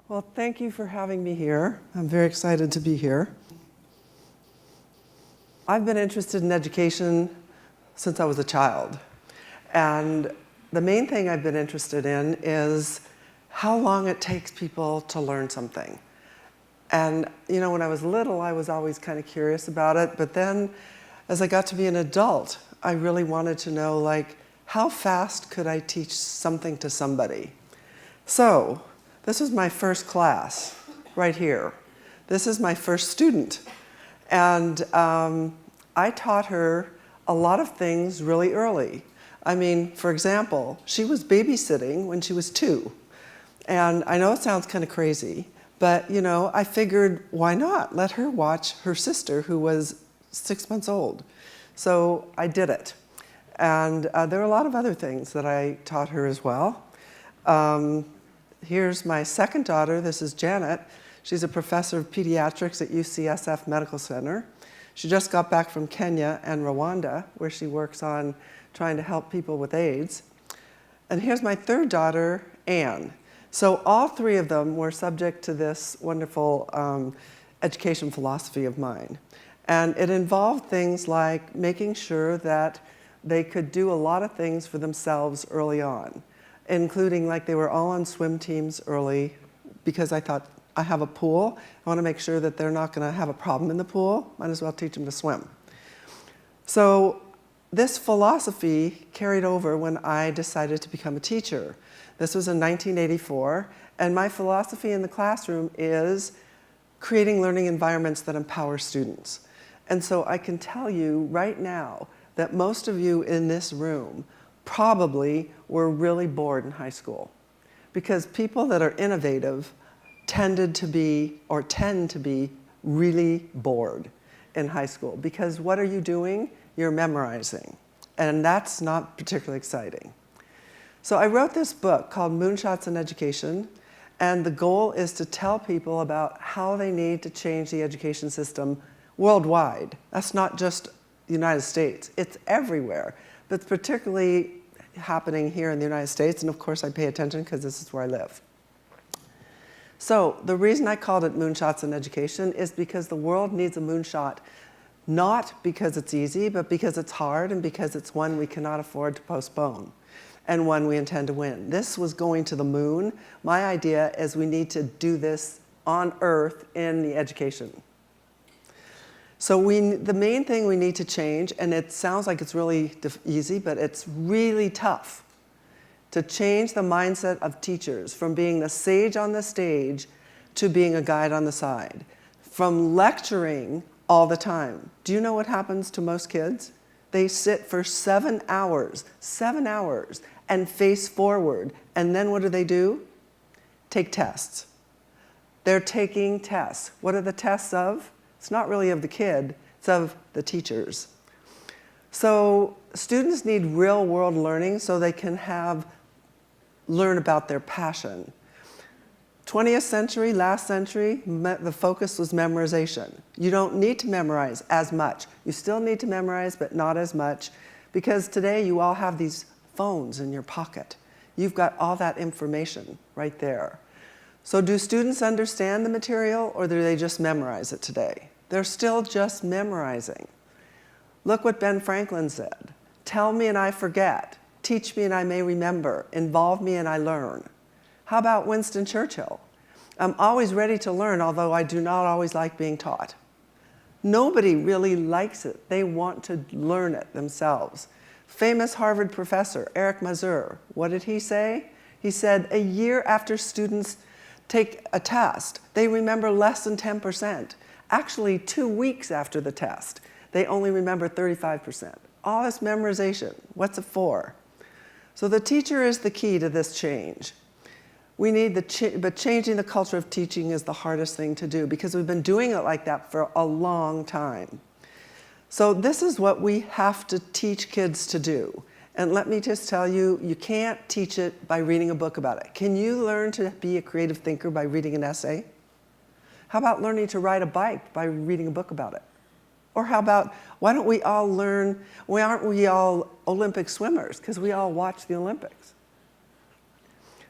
Well, thank you for having me here. I'm very excited to be here. I've been interested in education since I was a child. And the main thing I've been interested in is how long it takes people to learn something. And you know, when I was little, I was always kind of curious about it. But then as I got to be an adult, I really wanted to know, like, how fast could I teach something to somebody? So this was my first class right here. This is my first student. And I taught her a lot of things really early. I mean, for example, she was babysitting when she was 2. And I know it sounds kind of crazy, but you know, I figured, why not? Let her watch her sister who was 6 months old. So I did it. And there are a lot of other things that I taught her as well. Here's my second daughter. This is Janet. She's a professor of pediatrics at UCSF Medical Center. She just got back from Kenya and Rwanda, where she works on trying to help people with AIDS. And here's my third daughter, Anne. So all 3 of them were subject to this wonderful education philosophy of mine. And it involved things like making sure that they could do a lot of things for themselves early on, including, like, they were all on swim teams early, because I thought, I have a pool, I want to make sure that they're not going to have a problem in the pool, might as well teach them to swim. So this philosophy carried over when I decided to become a teacher. This was in 1984, and my philosophy in the classroom is creating learning environments that empower students. And so I can tell you right now that most of you in this room probably were really bored in high school, because people that are innovative tend to be really bored in high school, because what are you doing? You're memorizing, and that's not particularly exciting. So I wrote this book called Moonshots in Education, and the goal is to tell people about how they need to change the education system worldwide. That's not just the United States, it's everywhere, but it's particularly happening here in the United States, and of course I pay attention because this is where I live. So the reason I called it Moonshots in Education is because the world needs a moonshot, not because it's easy, but because it's hard and because it's one we cannot afford to postpone, and one we intend to win. This was going to the moon. My idea is we need to do this on Earth in the education. So the main thing we need to change, and it sounds like it's really easy, but it's really tough, to change the mindset of teachers from being the sage on the stage to being a guide on the side, from lecturing all the time. Do you know what happens to most kids? They sit for 7 hours, and face forward. And then what do? Take tests. They're taking tests. What are the tests of? It's not really of the kid, it's of the teachers. So students need real world learning so they can learn about their passion. 20th century, last century, the focus was memorization. You don't need to memorize as much. You still need to memorize, but not as much, because today you all have these phones in your pocket. You've got all that information right there. So do students understand the material, or do they just memorize it today? They're still just memorizing. Look what Ben Franklin said. Tell me and I forget. Teach me and I may remember. Involve me and I learn. How about Winston Churchill? I'm always ready to learn, although I do not always like being taught. Nobody really likes it. They want to learn it themselves. Famous Harvard professor, Eric Mazur, what did he say? He said, a year after students take a test, they remember less than 10%. Actually, 2 weeks after the test, they only remember 35%. All this memorization, what's it for? So the teacher is the key to this change. We need but changing the culture of teaching is the hardest thing to do, because we've been doing it like that for a long time. So this is what we have to teach kids to do. And let me just tell you, you can't teach it by reading a book about it. Can you learn to be a creative thinker by reading an essay? How about learning to ride a bike by reading a book about it? Or how about, why don't we all learn, aren't we all Olympic swimmers? Because we all watch the Olympics.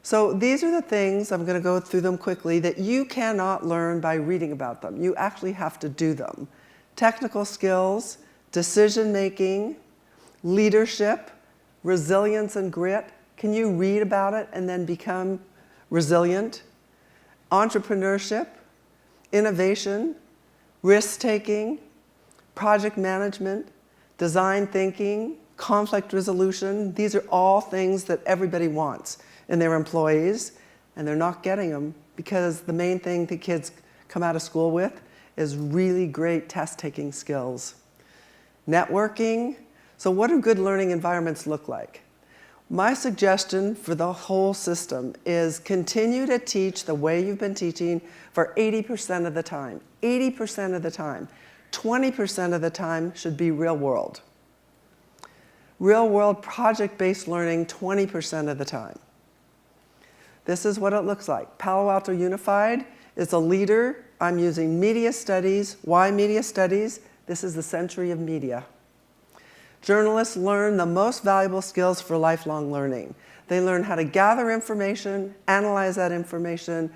So So these are the things, I'm going to go through them quickly, that you cannot learn by reading about them. You actually have to do them. Technical skills, decision making, leadership, resilience and grit. Can you read about it and then become resilient? Entrepreneurship, innovation, risk-taking, project management, design thinking, conflict resolution. These are all things that everybody wants in their employees, and they're not getting them because the main thing the kids come out of school with is really great test-taking skills. Networking. So what do good learning environments look like? My suggestion for the whole system is continue to teach the way you've been teaching for 80% of the time. 80% of the time. 20% of the time should be real world. Real world project-based learning 20% of the time. This is what it looks like. Palo Alto Unified is a leader. I'm using media studies. Why media studies? This is the century of media. Journalists learn the most valuable skills for lifelong learning. They learn how to gather information, analyze that information,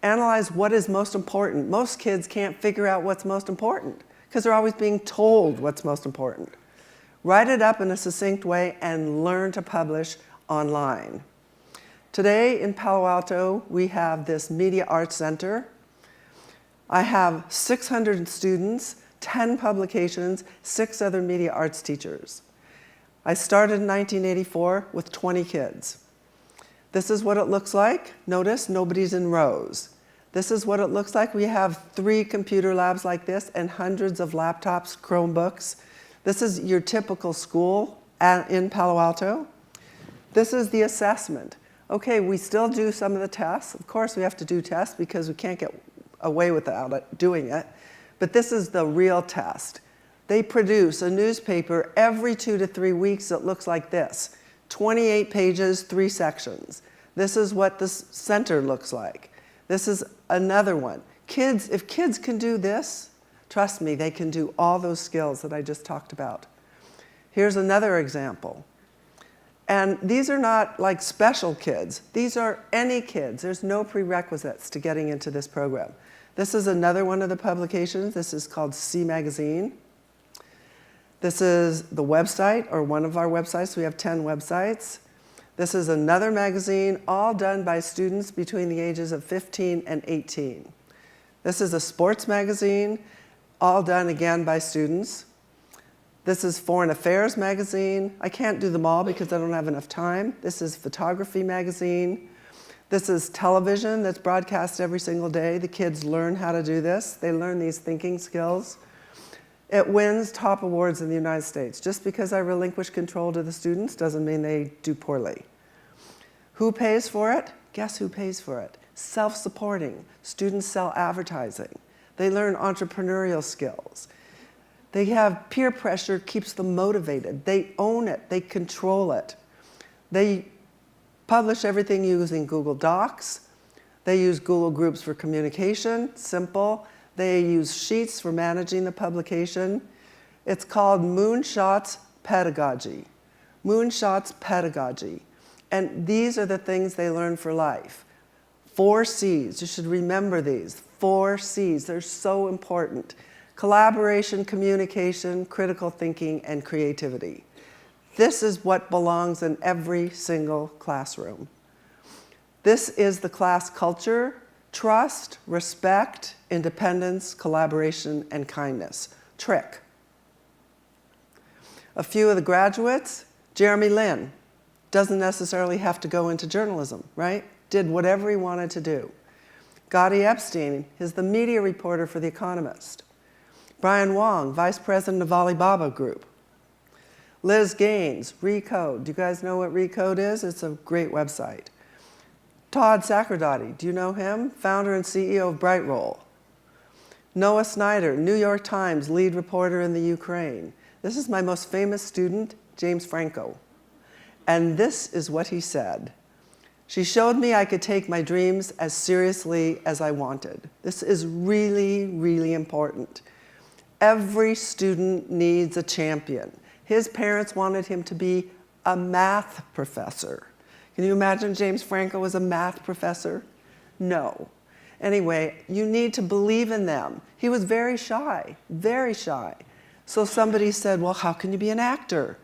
analyze what is most important. Most kids can't figure out what's most important because they're always being told what's most important. Write it up in a succinct way and learn to publish online. Today in Palo Alto, we have this Media Arts Center. I have 600 students, 10 publications, 6 other media arts teachers. I started in 1984 with 20 kids. This is what it looks like. Notice nobody's in rows. This is what it looks like. We have 3 computer labs like this and hundreds of laptops, Chromebooks. This is your typical school in Palo Alto. This is the assessment. Okay, we still do some of the tests. Of course, we have to do tests because we can't get away without it, doing it. But this is the real test. They produce a newspaper every 2 to 3 weeks that looks like this. 28 pages, 3 sections. This is what the center looks like. This is another one. Kids, if kids can do this, trust me, they can do all those skills that I just talked about. Here's another example. And these are not like special kids. These are any kids. There's no prerequisites to getting into this program. This is another one of the publications. This is called C Magazine. This is the website, or one of our websites. We have 10 websites. This is another magazine, all done by students between the ages of 15 and 18. This is a sports magazine, all done again by students. This is Foreign Affairs magazine. I can't do them all because I don't have enough time. This is Photography magazine. This is television that's broadcast every single day. The kids learn how to do this. They learn these thinking skills. It wins top awards in the United States. Just because I relinquish control to the students doesn't mean they do poorly. Who pays for it? Guess who pays for it? Self-supporting. Students sell advertising. They learn entrepreneurial skills. They have peer pressure, keeps them motivated. They own it. They control it. They publish everything using Google Docs. They use Google Groups for communication, simple. They use Sheets for managing the publication. It's called Moonshots Pedagogy. Moonshots Pedagogy. And these are the things they learn for life. 4 C's. You should remember these. 4 C's. They're so important. Collaboration, communication, critical thinking, and creativity. This is what belongs in every single classroom. This is the class culture: trust, respect, independence, collaboration, and kindness. Trick. A few of the graduates: Jeremy Lin, doesn't necessarily have to go into journalism, right? Did whatever he wanted to do. Gotti Epstein is the media reporter for The Economist. Brian Wong, vice president of Alibaba Group. Liz Gaines, Recode. Do you guys know what Recode is? It's a great website. Todd Sacerdoti, do you know him? Founder and CEO of Brightroll. Noah Snyder, New York Times lead reporter in the Ukraine. This is my most famous student, James Franco. And this is what he said. She showed me I could take my dreams as seriously as I wanted. This is really, really important. Every student needs a champion. His parents wanted him to be a math professor. Can you imagine James Franco was a math professor? No. Anyway, you need to believe in them. He was very shy, very shy. So somebody said, well, how can you be an actor?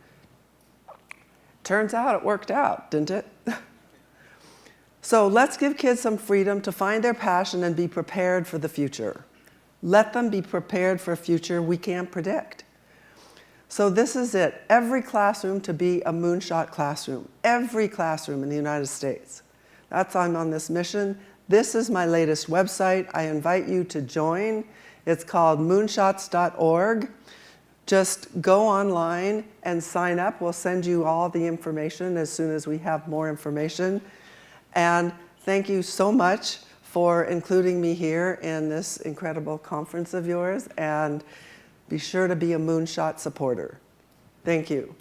Turns out it worked out, didn't it? So let's give kids some freedom to find their passion and be prepared for the future. Let them be prepared for a future we can't predict. So this is it. Every classroom to be a moonshot classroom. Every classroom in the United States. I'm on this mission. This is my latest website. I invite you to join. It's called moonshots.org. Just go online and sign up. We'll send you all the information as soon as we have more information. And thank you so much for including me here in this incredible conference of yours. And be sure to be a moonshot supporter. Thank you.